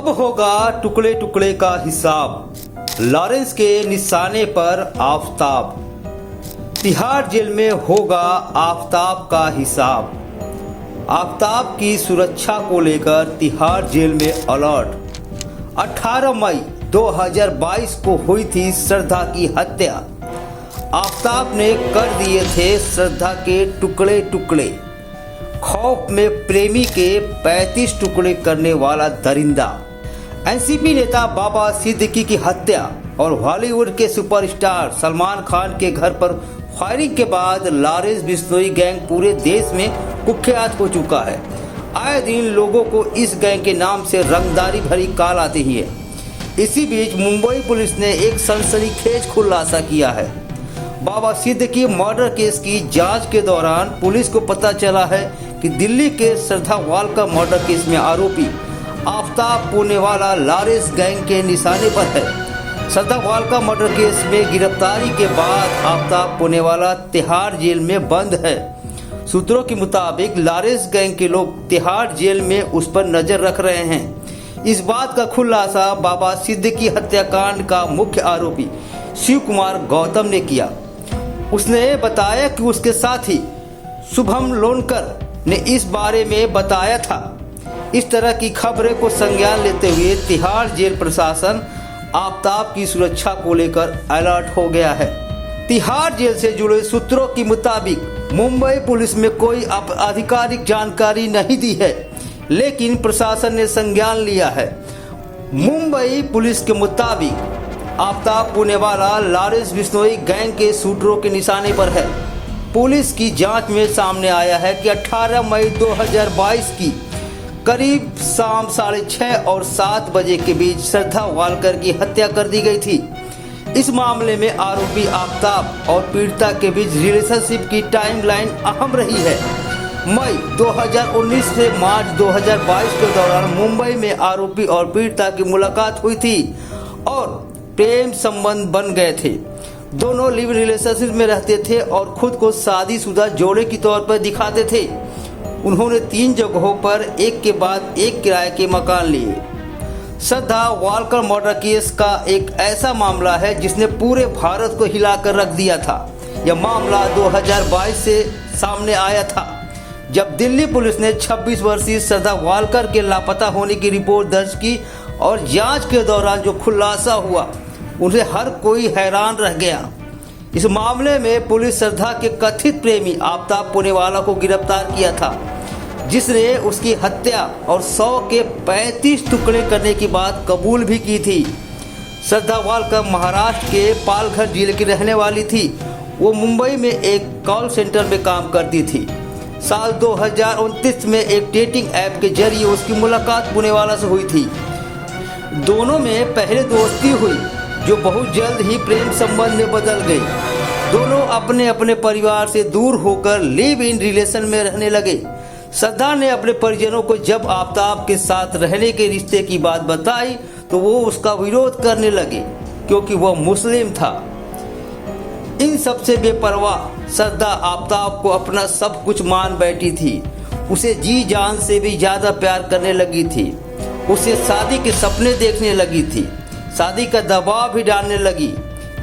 अब होगा टुकड़े टुकड़े का हिसाब, लॉरेंस के निशाने पर आफताब। तिहाड़ जेल में होगा आफताब का हिसाब। आफताब की सुरक्षा को लेकर तिहाड़ जेल में अलर्ट। 18 मई 2022 को हुई थी श्रद्धा की हत्या। आफताब ने कर दिए थे श्रद्धा के टुकड़े टुकड़े। खौफ में प्रेमी के 35 टुकड़े करने वाला दरिंदा। एनसीपी नेता बाबा सिद्दीकी की हत्या और हॉलीवुड के सुपरस्टार सलमान खान के घर पर फायरिंग के बाद लॉरेंस बिश्नोई गैंग पूरे देश में कुख्यात हो चुका है। आए दिन लोगों को इस गैंग के नाम से रंगदारी भरी काल आती ही है। इसी बीच मुंबई पुलिस ने एक सनसनीखेज खुलासा किया है। बाबा सिद्दीकी मर्डर केस की जांच के दौरान पुलिस को पता चला है कि दिल्ली के श्रद्धा वालकर मर्डर केस में आरोपी आफताब पूनेवाला लॉरेंस गैंग के निशाने पर है। श्रद्धा वालकर मर्डर केस में गिरफ्तारी के बाद आफताब पूनेवाला तिहाड़ जेल में बंद है। सूत्रों के मुताबिक लॉरेंस गैंग के लोग तिहाड़ जेल में उस पर नजर रख रहे हैं। इस बात का खुलासा बाबा सिद्दीकी हत्याकांड का मुख्य आरोपी शिव कुमार गौतम ने किया। उसने बताया कि उसके साथी शुभम लोनकर ने इस बारे में बताया था। इस तरह की खबरें को संज्ञान लेते हुए तिहाड़ जेल प्रशासन आफताब की सुरक्षा को लेकर अलर्ट हो गया है। तिहाड़ जेल से जुड़े सूत्रों के मुताबिक मुंबई पुलिस में कोई आधिकारिक जानकारी नहीं दी है, लेकिन प्रशासन ने संज्ञान लिया है। मुंबई पुलिस के मुताबिक आफताब पूनेवाला लॉरेंस बिश्नोई गैंग के शूटरों के निशाने पर है। पुलिस की जांच में सामने आया है कि 18 मई 2022 की करीब शाम 6:30 और 7 बजे के बीच श्रद्धा वालकर की हत्या कर दी गई थी। इस मामले में आरोपी आफताब और पीड़िता के बीच रिलेशनशिप की टाइमलाइन अहम रही है। मई 2019 से मार्च 2022 के दौरान मुंबई में आरोपी और पीड़िता की मुलाकात हुई थी और प्रेम संबंध बन गए थे। दोनों लिव रिलेशनशिप में रहते थे और खुद को शादीशुदा जोड़े की तौर पर दिखाते थे। उन्होंने 3 जगहों पर एक के बाद एक किराए के मकान लिए। श्रद्धा वालकर मर्डर केस का एक ऐसा मामला है जिसने पूरे भारत को हिलाकर रख दिया था। यह मामला 2022 से सामने आया था, जब दिल्ली पुलिस ने 26 वर्षीय श्रद्धा वालकर के लापता होने की रिपोर्ट दर्ज की और जांच के दौरान जो खुलासा हुआ उन्हें हर कोई हैरान रह गया। इस मामले में पुलिस श्रद्धा के कथित प्रेमी आफताब पूनेवाला को गिरफ्तार किया था, जिसने उसकी हत्या और 100 के 35 टुकड़े करने की बात कबूल भी की थी। श्रद्धा वालकर महाराष्ट्र के पालघर जिले की रहने वाली थी। वो मुंबई में एक कॉल सेंटर में काम करती थी। साल 2029 में एक डेटिंग ऐप के जरिए उसकी मुलाकात पूनेवाला से हुई थी। दोनों में पहले दोस्ती हुई जो बहुत जल्द ही प्रेम संबंध में बदल गई। दोनों अपने अपने परिवार से दूर होकर लिव इन रिलेशन में रहने लगे। श्रद्धा ने अपने परिजनों को जब आफताब के साथ रहने के रिश्ते की बात बताई तो वो उसका विरोध करने लगे, क्योंकि वह मुस्लिम था। इन सबसे बेपरवाह श्रद्धा आफताब को अपना सब कुछ मान बैठी थी। उसे जी जान से भी ज्यादा प्यार करने लगी थी। उसे शादी के सपने देखने लगी थी। शादी का दबाव भी डालने लगी।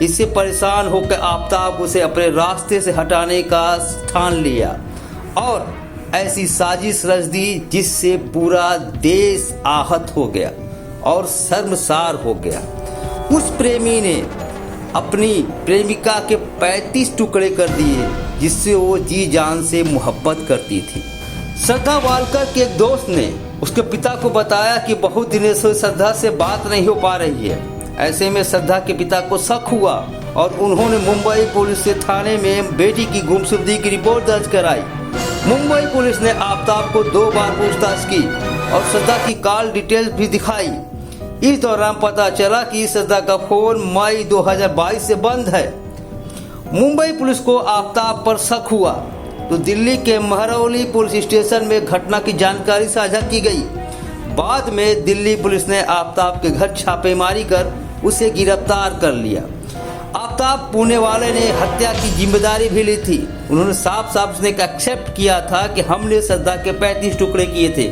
इससे परेशान होकर आफताब उसे अपने रास्ते से हटाने का ठान लिया और ऐसी साजिश रच दी जिससे पूरा देश आहत हो गया और शर्मसार हो गया। उस प्रेमी ने अपनी प्रेमिका के 35 टुकड़े कर दिए, जिससे वो जी जान से मोहब्बत करती थी। श्रद्धा वालकर के एक दोस्त ने उसके पिता को बताया कि बहुत दिनों से श्रद्धा से बात नहीं हो पा रही है। ऐसे में श्रद्धा के पिता को शक हुआ और उन्होंने मुंबई पुलिस से थाने में बेटी की गुमशुदगी की रिपोर्ट दर्ज कराई। मुंबई पुलिस ने आफताब को 2 बार पूछताछ की और श्रद्धा की कॉल डिटेल्स भी दिखाई। इस दौरान पता चला कि श्रद्धा का फोन मई 2022 से बंद है। मुंबई पुलिस को आफताब पर शक हुआ तो दिल्ली के महरौली पुलिस स्टेशन में घटना की जानकारी साझा की गई। बाद में दिल्ली पुलिस ने आफताब के घर छापेमारी कर उसे गिरफ्तार कर लिया। आफताब पूनेवाले ने हत्या की जिम्मेदारी भी ली थी। उन्होंने साफ साफ उसने एक्सेप्ट किया था कि हमने श्रद्धा के 35 टुकड़े किए थे,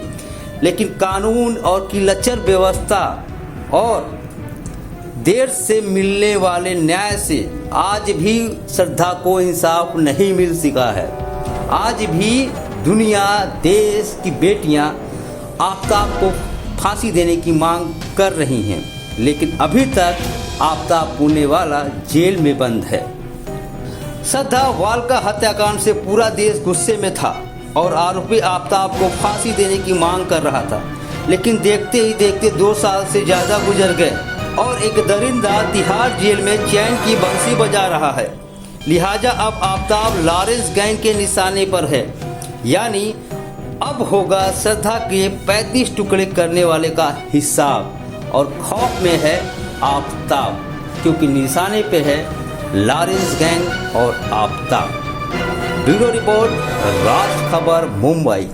लेकिन कानून और की लचर व्यवस्था और देर से मिलने वाले न्याय से आज भी श्रद्धा को इंसाफ नहीं मिल सका है। आज भी दुनिया देश की बेटियां आफताब को फांसी देने की मांग कर रही हैं, लेकिन अभी तक आफताब पुणेवाला जेल में बंद है। श्रद्धा वालका हत्याकांड से पूरा देश गुस्से में था और आरोपी आफताब को फांसी देने की मांग कर रहा था, लेकिन देखते ही देखते 2 साल से ज़्यादा गुजर गए और एक दरिंदा तिहाड़ जेल में चैन की बंसी बजा रहा है। लिहाजा अब आफताब लॉरेंस गैंग के निशाने पर है, यानी अब होगा श्रद्धा के 35 टुकड़े करने वाले का हिसाब। और खौफ में है आफताब, क्योंकि निशाने पे है लॉरेंस गैंग और आफताब। ब्यूरो रिपोर्ट, राज खबर, मुंबई।